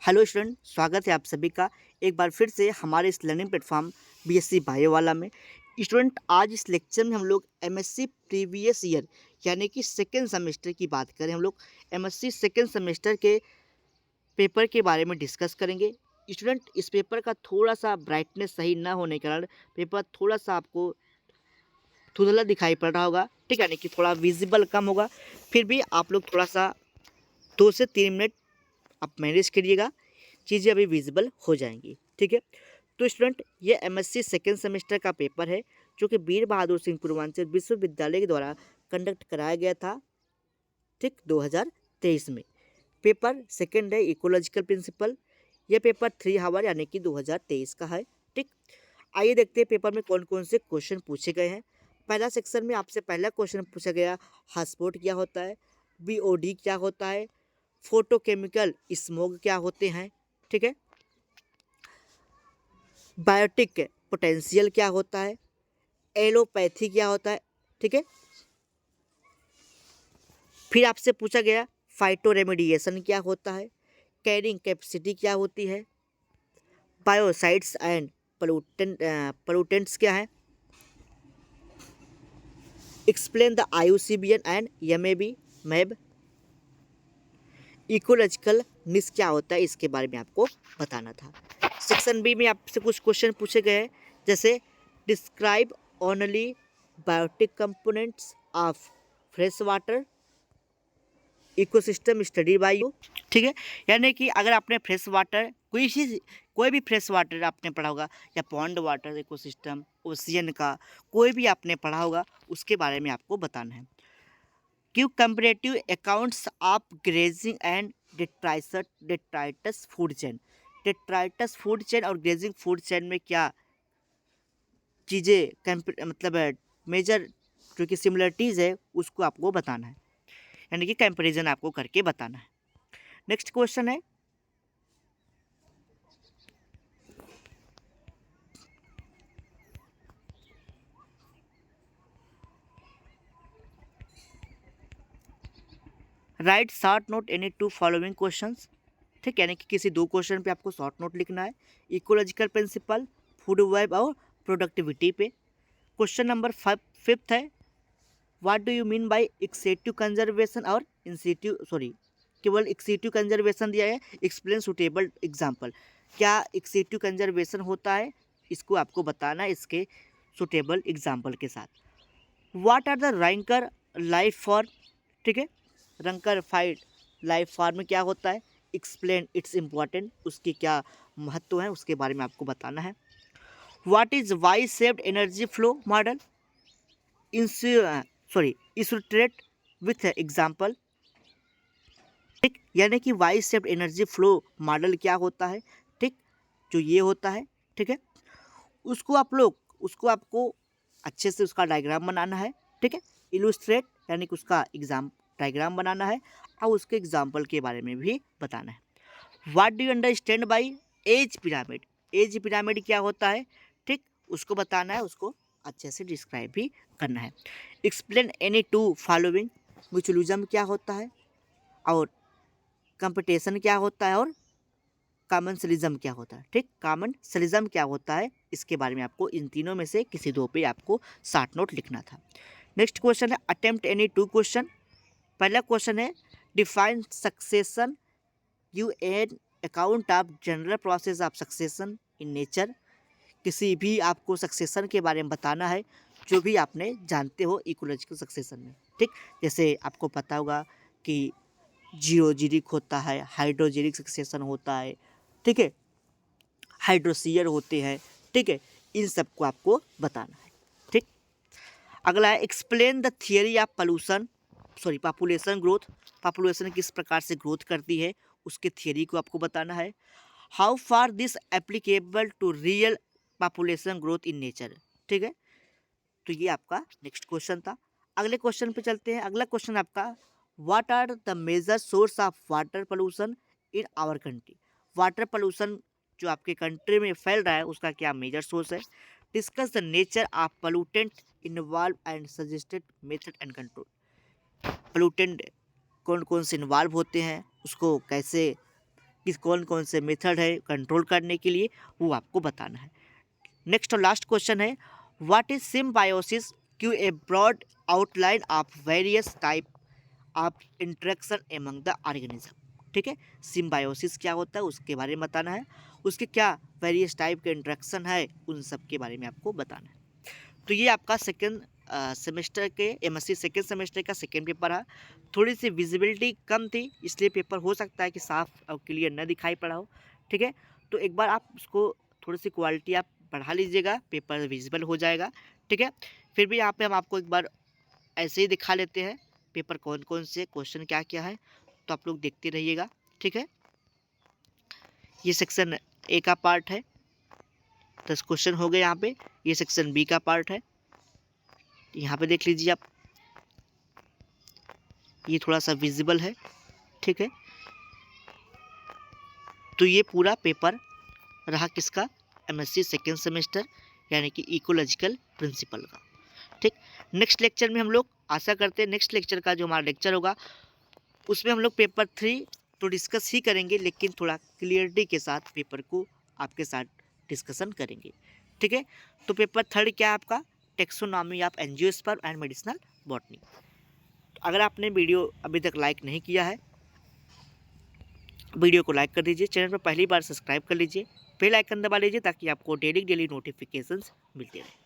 Hello student, स्वागत है आप सभी का एक बार फिर से हमारे इस लर्निंग प्लेटफॉर्म बीएससी बायो वाला में। स्टूडेंट, आज इस लेक्चर में हम लोग एमएससी प्रीवियस ईयर यानी कि सेकेंड सेमेस्टर की बात करें। हम लोग एमएससी सेकेंड सेमेस्टर के पेपर के बारे में डिस्कस करेंगे। स्टूडेंट, इस पेपर का थोड़ा सा ब्राइटनेस सही ना होने के कारण पेपर थोड़ा सा आपको धुंधला दिखाई पड़ रहा होगा, ठीक है, यानी कि थोड़ा विजिबल कम होगा। फिर भी आप लोग थोड़ा सा 2 से 3 मिनट आप मैनेज करिएगा, चीज़ें अभी विजिबल हो जाएंगी, ठीक है। तो स्टूडेंट, ये एमएससी सेकेंड सेमेस्टर का पेपर है जो कि वीर बहादुर सिंह पूर्वांचल विश्वविद्यालय के द्वारा कंडक्ट कराया गया था, ठीक, 2023 में। पेपर सेकेंड है इकोलॉजिकल प्रिंसिपल। यह पेपर 3 आवर यानी कि 2023 का है, ठीक। आइए देखते हैं पेपर में कौन कौन से क्वेश्चन पूछे गए हैं। पहला सेक्शन में आपसे पहला क्वेश्चन पूछा गया, हॉटस्पॉट क्या होता है, बीओडी क्या होता है, फोटोकेमिकल स्मोग क्या होते हैं, ठीक है, बायोटिक पोटेंशियल क्या होता है, एलोपैथी क्या होता है, ठीक है। फिर आपसे पूछा गया फाइटो रेमेडिएशन क्या होता है, कैरिंग कैपेसिटी क्या होती है, बायोसाइड्स एंड पोल्यूटेंट्स क्या है, एक्सप्लेन द आईयूसीबीएन एंड एमएबी मैब, इकोलॉजिकल निश क्या होता है, इसके बारे में आपको बताना था। सेक्शन बी में आपसे कुछ क्वेश्चन पूछे गए हैं, जैसे describe only biotic components of fresh water, ecosystem study by you, ठीक है। यानी कि अगर आपने फ्रेश वाटर कोई भी फ्रेश वाटर आपने पढ़ा होगा, या पॉन्ड वाटर इकोसिस्टम ओशियन का कोई भी आपने पढ़ा होगा, उसके बारे में आपको बताना है। Give comparative accounts of grazing and detritus food chain. Detritus food chain और ग्रेजिंग फूड चेन में क्या चीज़ें मतलब मेजर जो कि सिमिलरिटीज़ है उसको आपको बताना है, यानी कि कंपैरिजन आपको करके बताना है। नेक्स्ट क्वेश्चन है, right short note any two following questions, ठीक, यानी कि किसी 2 क्वेश्चन पे आपको शॉर्ट नोट लिखना है, इकोलॉजिकल प्रिंसिपल, फूड वेब और प्रोडक्टिविटी पे। क्वेश्चन नंबर 5 है, what do you mean by ex situ conservation और इंसिटिव, सॉरी, केवल एक्सेटिव कंजर्वेशन दिया है, एक्सप्लेन सुटेबल एग्जाम्पल। क्या एक्सेटिव कंजर्वेशन होता है, इसको आपको बताना है इसके सुटेबल एग्जाम्पल के साथ। What are the ranker life form, ठीक है, रंकर फाइट लाइफ फॉर्म क्या होता है, एक्सप्लेन इट्स इम्पॉर्टेंट, उसकी क्या महत्व है उसके बारे में आपको बताना है। What is Y saved energy flow model, illustrate with example, ठीक, यानी कि Y saved energy flow model क्या होता है, ठीक, जो ये होता है, ठीक है, उसको आपको अच्छे से उसका डायग्राम बनाना है, ठीक है, इल्यूस्ट्रेट यानी कि उसका एग्जाम डायग्राम बनाना है और उसके एग्जाम्पल के बारे में भी बताना है। What do you understand by age pyramid, age pyramid क्या होता है, ठीक, उसको बताना है, उसको अच्छे से डिस्क्राइब भी करना है। Explain any two following, mutualism क्या होता है और कंपटीशन क्या होता है और कॉमनसलिज्म क्या होता है, ठीक, कॉमनसलिज्म क्या होता है, इसके बारे में आपको इन तीनों में से किसी 2 पे आपको शॉर्ट नोट लिखना था। नेक्स्ट क्वेश्चन है, अटेम्प्ट एनी 2 क्वेश्चन। पहला क्वेश्चन है, define succession, you an account of general process of succession in nature. किसी भी आपको सक्सेशन के बारे में बताना है जो भी आपने जानते हो इकोलॉजिकल सक्सेशन में, ठीक, जैसे आपको पता होगा कि जियोजेनिक होता है, हाइड्रोजेनिक सक्सेशन होता है, ठीक है, हाइड्रोसीयर होते हैं, ठीक है, इन सबको आपको बताना है, ठीक। अगला है, explain the theory of population growth. Population किस प्रकार से ग्रोथ करती है उसके थियरी को आपको बताना है। How far this applicable to real population growth in nature, ठीक है। तो ये आपका नेक्स्ट क्वेश्चन था। अगले क्वेश्चन पे चलते हैं। अगला क्वेश्चन आपका, what are the major source of water pollution in our country. Water pollution जो आपके कंट्री में फैल रहा है उसका क्या मेजर सोर्स है। Discuss the nature of pollutant involve and suggested method and control. Pollutant कौन कौन से इन्वॉल्व होते हैं, उसको कैसे कि कौन कौन से मेथड है कंट्रोल करने के लिए, वो आपको बताना है। नेक्स्ट और लास्ट क्वेश्चन है, what is symbiosis, give a broad outline of various type of interaction among the organism. ठीक है, सिम्बायोसिस क्या होता है उसके बारे में बताना है, उसके क्या वेरियस टाइप के इंटरेक्शन है उन सब के बारे में आपको बताना है। तो ये आपका सेकेंड सेमेस्टर के एमएससी सेकेंड सेमेस्टर का सेकेंड पेपर है। थोड़ी सी विजिबिलिटी कम थी, इसलिए पेपर हो सकता है कि साफ और क्लियर न दिखाई पड़ा हो। ठीक है, तो एक बार आप उसको थोड़ी सी क्वालिटी आप बढ़ा लीजिएगा, पेपर विजिबल हो जाएगा। ठीक है, फिर भी यहाँ पे हम आपको एक बार ऐसे ही दिखा लेते हैं पेपर कौन कौन से क्वेश्चन क्या क्या है, तो आप लोग देखते रहिएगा। ठीक है, ये सेक्शन ए का पार्ट है, 10 क्वेश्चन हो गए यहाँ पे। ये सेक्शन बी का पार्ट है, यहाँ पे देख लीजिए आप, ये थोड़ा सा विजिबल है। ठीक है, तो ये पूरा पेपर रहा किसका, एमएससी सेकेंड सेमेस्टर यानी कि इकोलॉजिकल प्रिंसिपल का। ठीक, नेक्स्ट लेक्चर में हम लोग आशा करते हैं नेक्स्ट लेक्चर का जो हमारा लेक्चर होगा उसमें हम लोग पेपर 3 तो डिस्कस ही करेंगे, लेकिन थोड़ा क्लियरिटी के साथ पेपर को आपके साथ डिस्कशन करेंगे। ठीक है, तो पेपर 3 क्या है आपका, taxonomy of angiosperm and medicinal botany. अगर आपने वीडियो अभी तक लाइक नहीं किया है, वीडियो को लाइक कर दीजिए, चैनल पर पहली बार सब्सक्राइब कर लीजिए, बेल आइकन दबा लीजिए ताकि आपको डेली नोटिफिकेशंस मिलते रहें।